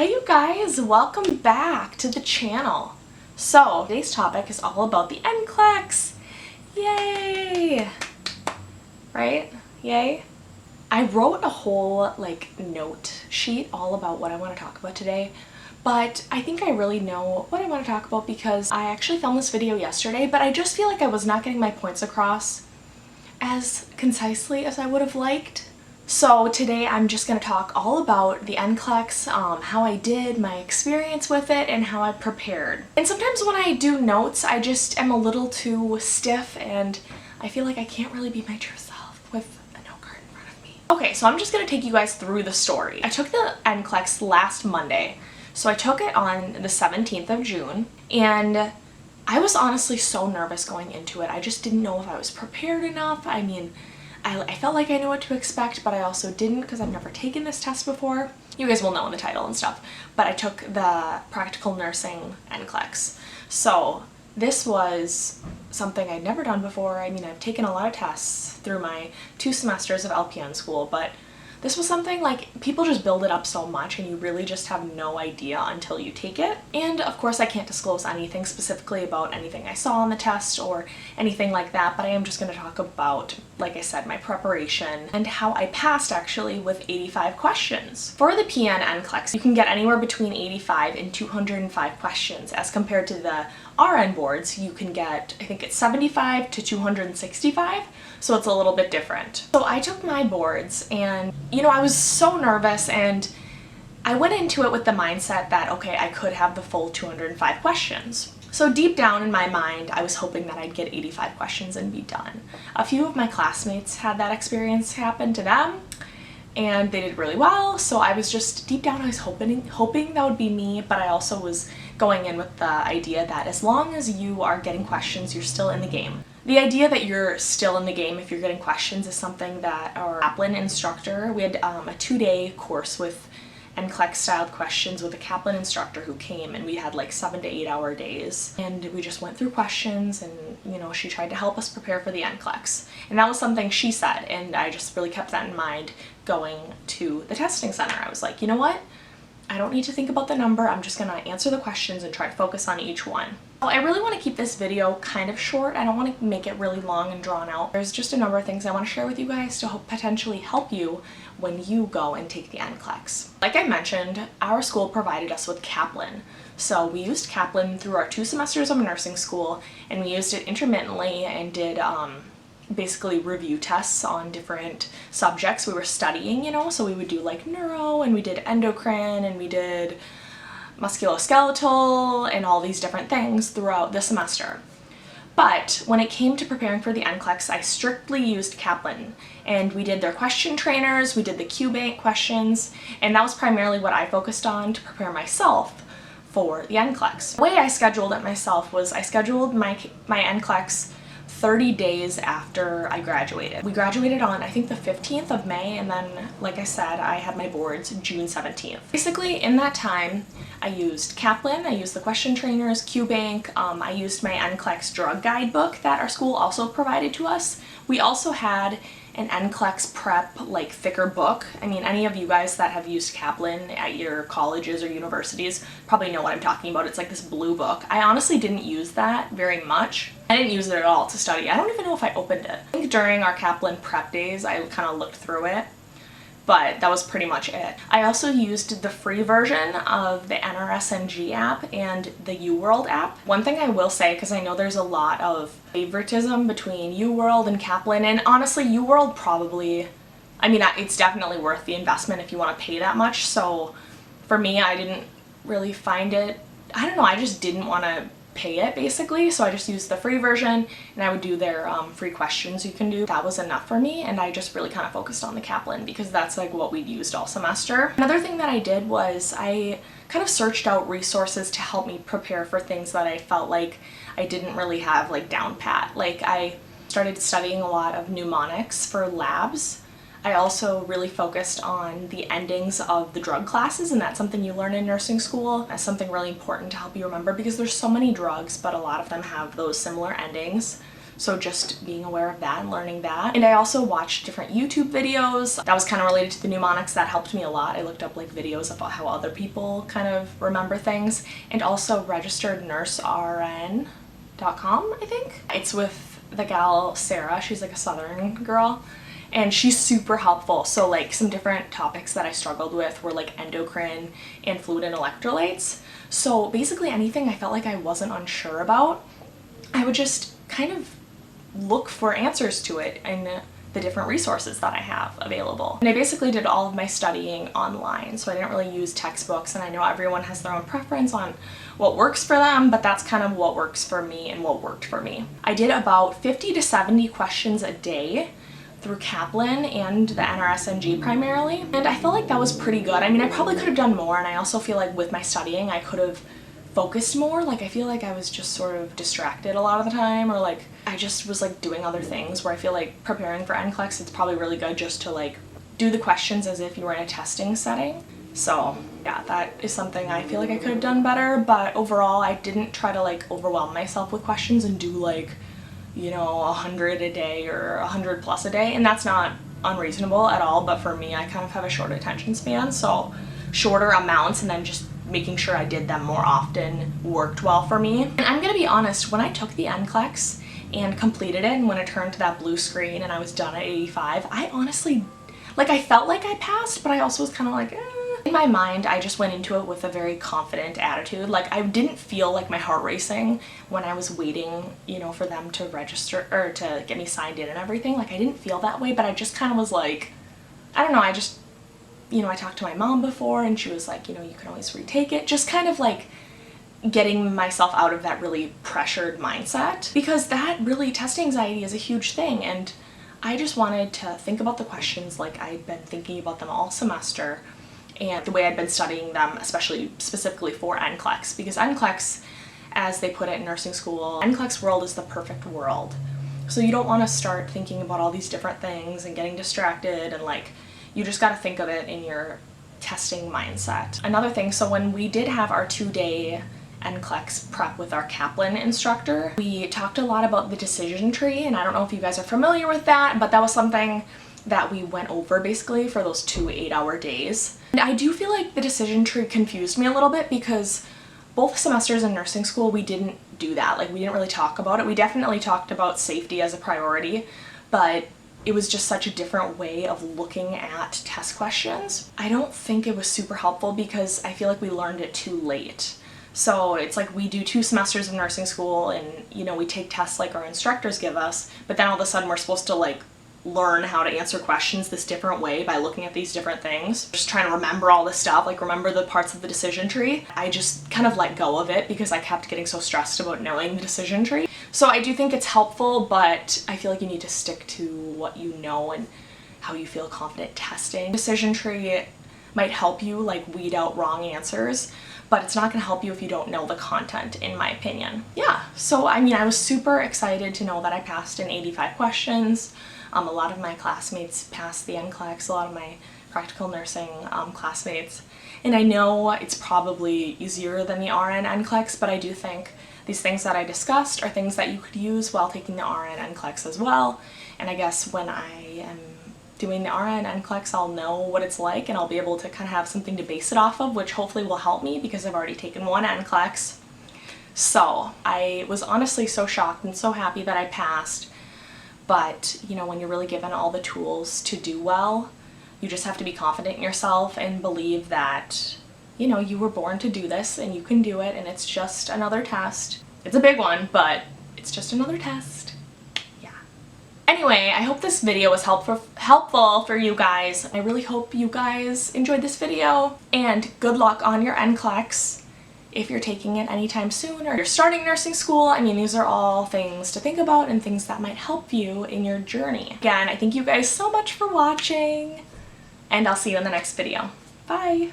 Hi you guys, welcome back to the channel. So today's topic is all about the NCLEX. Yay! Right? Yay! I wrote a whole note sheet all about what I want to talk about today, but I think I really know what I want to talk about because I actually filmed this video yesterday, but I just feel like I was not getting my points across as concisely as I would have liked. So today I'm just going to talk all about the NCLEX, how I did, my experience with it, and how I prepared. And sometimes when I do notes, I just am a little too stiff and I feel like I can't really be my true self with a note card in front of me. Okay, so I'm just going to take you guys through the story. I took the NCLEX last Monday, so I took it on the 17th of June, and I was honestly so nervous going into it. I just didn't know if I was prepared enough. I mean, I felt like I knew what to expect, but I also didn't because I've never taken this test before. You guys will know in the title and stuff, but I took the practical nursing NCLEX. So this was something I'd never done before. I mean, I've taken a lot of tests through my 2 semesters of LPN school, but this was something people just build it up so much and you really just have no idea until you take it. And of course I can't disclose anything specifically about anything I saw on the test or anything like that, but I am just going to talk about, like I said, my preparation and how I passed actually with 85 questions. For the PN NCLEX, you can get anywhere between 85 and 205 questions, as compared to the RN boards, you can get, I think it's 75 to 265, so it's a little bit different. So I took my boards and, you know, I was so nervous and I went into it with the mindset that, okay, I could have the full 205 questions. So deep down in my mind, I was hoping that I'd get 85 questions and be done. A few of my classmates had that experience happen to them, and they did really well, so I was just, deep down I was hoping that would be me, but I also was going in with the idea that as long as you are getting questions, you're still in the game. The idea that you're still in the game if you're getting questions is something that our Kaplan instructor, we had a 2-day course with NCLEX styled questions with a Kaplan instructor who came, and we had 7 to 8 hour days, and we just went through questions, and you know, she tried to help us prepare for the NCLEX, and that was something she said, and I just really kept that in mind going to the testing center. I was like, you know what, I don't need to think about the number, I'm just gonna answer the questions and try to focus on each one. Well, I really want to keep this video kind of short. I don't want to make it really long and drawn out. There's just a number of things I want to share with you guys to potentially help you when you go and take the NCLEX. Like I mentioned, our school provided us with Kaplan. So we used Kaplan through our 2 semesters of nursing school, and we used it intermittently and did basically review tests on different subjects we were studying, you know, so we would do neuro, and we did endocrine, and we did musculoskeletal, and all these different things throughout the semester. But when it came to preparing for the NCLEX, I strictly used Kaplan, and we did their question trainers, we did the Q-bank questions, and that was primarily what I focused on to prepare myself for the NCLEX. The way I scheduled it myself was I scheduled my NCLEX 30 days after I graduated. We graduated on, I think, the 15th of May, and then, like I said, I had my boards June 17th. Basically, in that time, I used Kaplan, I used the question trainers, Q-bank, I used my NCLEX drug guidebook that our school also provided to us. We also had an NCLEX prep, thicker book. I mean, any of you guys that have used Kaplan at your colleges or universities probably know what I'm talking about. It's this blue book. I honestly didn't use that very much. I didn't use it at all to study. I don't even know if I opened it. I think during our Kaplan prep days, I kind of looked through it, but that was pretty much it. I also used the free version of the NRSNG app and the UWorld app. One thing I will say, because I know there's a lot of favoritism between UWorld and Kaplan, and honestly, UWorld probably, I mean, it's definitely worth the investment if you want to pay that much. So for me, I didn't really find it, I don't know, I just didn't want to pay it basically, so I just used the free version, and I would do their free questions you can do. That was enough for me, and I just really kind of focused on the Kaplan because that's what we'd used all semester. Another thing that I did was I kind of searched out resources to help me prepare for things that I felt like I didn't really have down pat. I started studying a lot of mnemonics for labs. I also really focused on the endings of the drug classes, and that's something you learn in nursing school. That's something really important to help you remember because there's so many drugs, but a lot of them have those similar endings. So just being aware of that and learning that. And I also watched different YouTube videos that was kind of related to the mnemonics. That helped me a lot. I looked up like videos about how other people kind of remember things, and also registerednursern.com, I think. It's with the gal Sarah. She's like a Southern girl, and she's super helpful. So like some different topics that I struggled with were like endocrine and fluid and electrolytes. So basically anything I felt like I wasn't unsure about, I would just kind of look for answers to it in the different resources that I have available. And I basically did all of my studying online, so I didn't really use textbooks, and I know everyone has their own preference on what works for them, but that's kind of what works for me and what worked for me. I did about 50 to 70 questions a day through Kaplan and the NRSNG primarily, and I felt like that was pretty good. I mean, I probably could have done more, and I also feel like with my studying I could have focused more. Like I feel like I was just sort of distracted a lot of the time, or like I just was like doing other things, where I feel like preparing for NCLEX, it's probably really good just to like do the questions as if you were in a testing setting. So yeah, that is something I feel like I could have done better, but overall I didn't try to like overwhelm myself with questions and do like, you know, 100 a day or 100 plus a day, and that's not unreasonable at all, but for me I kind of have a short attention span, so shorter amounts and then just making sure I did them more often worked well for me. And I'm gonna be honest, when I took the NCLEX and completed it, and when it turned to that blue screen and I was done at 85, I honestly, like I felt like I passed, but I also was kind of like, In my mind, I just went into it with a very confident attitude. Like I didn't feel like my heart racing when I was waiting, you know, for them to register or to get me signed in and everything. Like I didn't feel that way, but I just kind of was like, I don't know, I just, you know, I talked to my mom before and she was like, you know, you can always retake it. Just kind of like getting myself out of that really pressured mindset, because that really, test anxiety is a huge thing, and I just wanted to think about the questions like I'd been thinking about them all semester and the way I'd been studying them, especially specifically for NCLEX, because NCLEX, as they put it in nursing school, NCLEX world is the perfect world. So you don't want to start thinking about all these different things and getting distracted, and like, you just got to think of it in your testing mindset. Another thing, so when we did have our 2-day NCLEX prep with our Kaplan instructor, we talked a lot about the decision tree, and I don't know if you guys are familiar with that, but that was something that we went over basically for those 2 8-hour days. And I do feel like the decision tree confused me a little bit, because both semesters in nursing school we didn't do that. Like we didn't really talk about it. We definitely talked about safety as a priority, but it was just such a different way of looking at test questions. I don't think it was super helpful because I feel like we learned it too late. So it's like we do 2 semesters of nursing school and, you know, we take tests like our instructors give us, but then all of a sudden we're supposed to like learn how to answer questions this different way by looking at these different things. Just trying to remember all this stuff, like remember the parts of the decision tree. I just kind of let go of it because I kept getting so stressed about knowing the decision tree. So I do think it's helpful, but I feel like you need to stick to what you know and how you feel confident testing. Decision tree might help you like weed out wrong answers, but it's not going to help you if you don't know the content, in my opinion. Yeah, so I mean, I was super excited to know that I passed in 85 questions. A lot of my classmates passed the NCLEX, a lot of my practical nursing classmates, and I know it's probably easier than the RN NCLEX, but I do think these things that I discussed are things that you could use while taking the RN NCLEX as well. And I guess when I am doing the RN NCLEX, I'll know what it's like, and I'll be able to kind of have something to base it off of, which hopefully will help me because I've already taken 1 NCLEX. So I was honestly so shocked and so happy that I passed. But, you know, when you're really given all the tools to do well, you just have to be confident in yourself and believe that, you know, you were born to do this and you can do it, and it's just another test. It's a big one, but it's just another test. Yeah. Anyway, I hope this video was helpful for you guys. I really hope you guys enjoyed this video, and good luck on your NCLEX. If you're taking it anytime soon or you're starting nursing school, I mean, these are all things to think about and things that might help you in your journey. Again, I thank you guys so much for watching, and I'll see you in the next video. Bye!